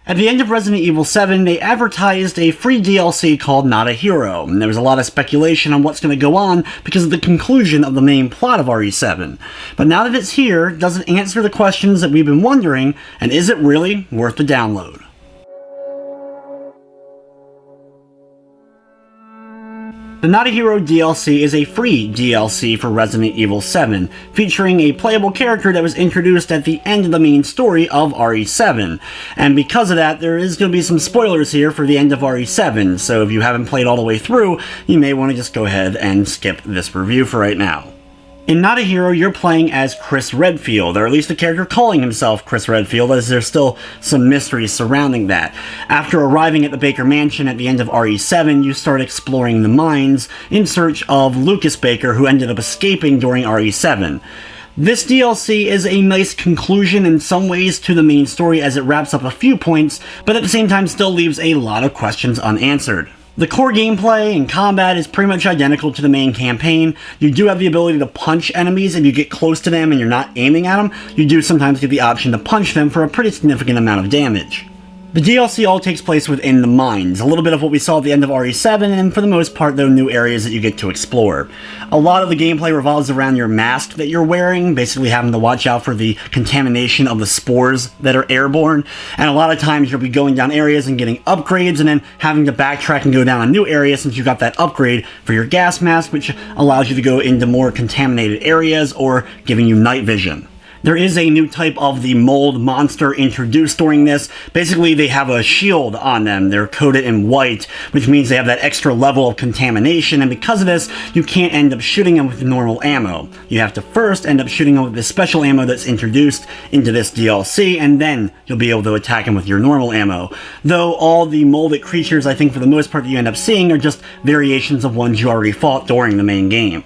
At the end of Resident Evil 7, they advertised a free DLC called Not a Hero, and there was a lot of speculation on what's going to go on because of the conclusion of the main plot of RE7. But now that it's here, does it answer the questions that we've been wondering, and is it really worth the download? The Not a Hero DLC is a free DLC for Resident Evil 7, featuring a playable character that was introduced at the end of the main story of RE7. And because of that, there is going to be some spoilers here for the end of RE7, so if you haven't played all the way through, you may want to just go ahead and skip this review for right now. In Not a Hero, you're playing as Chris Redfield, or at least the character calling himself Chris Redfield, as there's still some mystery surrounding that. After arriving at the Baker Mansion at the end of RE7, you start exploring the mines in search of Lucas Baker, who ended up escaping during RE7. This DLC is a nice conclusion in some ways to the main story as it wraps up a few points, but at the same time still leaves a lot of questions unanswered. The core gameplay and combat is pretty much identical to the main campaign. You do have the ability to punch enemies if you get close to them and you're not aiming at them. You do sometimes get the option to punch them for a pretty significant amount of damage. The DLC all takes place within the mines, a little bit of what we saw at the end of RE7, and for the most part, though, new areas that you get to explore. A lot of the gameplay revolves around your mask that you're wearing, basically having to watch out for the contamination of the spores that are airborne, and a lot of times you'll be going down areas and getting upgrades, and then having to backtrack and go down a new area since you got that upgrade for your gas mask, which allows you to go into more contaminated areas or giving you night vision. There is a new type of the mold monster introduced during this. Basically, they have a shield on them. They're coated in white, which means they have that extra level of contamination, and because of this, you can't end up shooting them with normal ammo. You have to first end up shooting them with this special ammo that's introduced into this DLC, and then you'll be able to attack them with your normal ammo. Though all the molded creatures, I think for the most part that you end up seeing, are just variations of ones you already fought during the main game.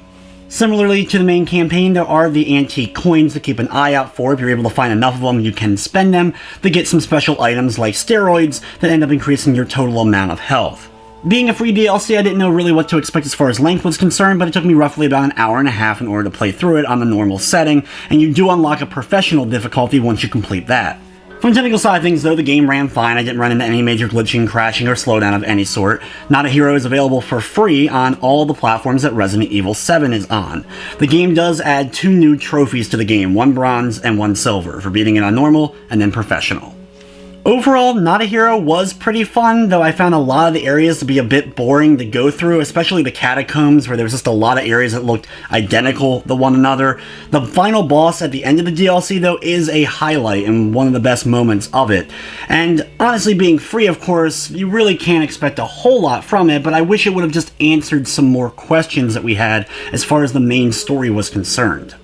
Similarly to the main campaign, there are the antique coins to keep an eye out for. If you're able to find enough of them, you can spend them to get some special items like steroids that end up increasing your total amount of health. Being a free DLC, I didn't know really what to expect as far as length was concerned, but it took me roughly about an hour and a half in order to play through it on the normal setting, and you do unlock a professional difficulty once you complete that. From the technical side of things, though, the game ran fine. I didn't run into any major glitching, crashing, or slowdown of any sort. Not a Hero is available for free on all the platforms that Resident Evil 7 is on. The game does add 2 new trophies to the game, 1 bronze and 1 silver, for beating it on normal and then professional. Overall, Not a Hero was pretty fun, though I found a lot of the areas to be a bit boring to go through, especially the catacombs, where there was just a lot of areas that looked identical to one another. The final boss at the end of the DLC, though, is a highlight and one of the best moments of it. And honestly, being free, of course, you really can't expect a whole lot from it, but I wish it would have just answered some more questions that we had as far as the main story was concerned.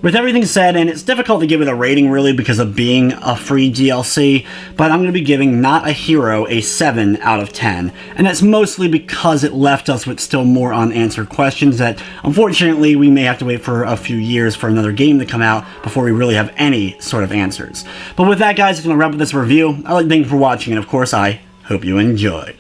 With everything said, and it's difficult to give it a rating really because of being a free DLC, but I'm going to be giving Not a Hero a 7 out of 10, and that's mostly because it left us with still more unanswered questions that unfortunately we may have to wait for a few years for another game to come out before we really have any sort of answers. But with that, guys, I'm going to wrap up this review. I'd like to thank you for watching, and of course I hope you enjoyed.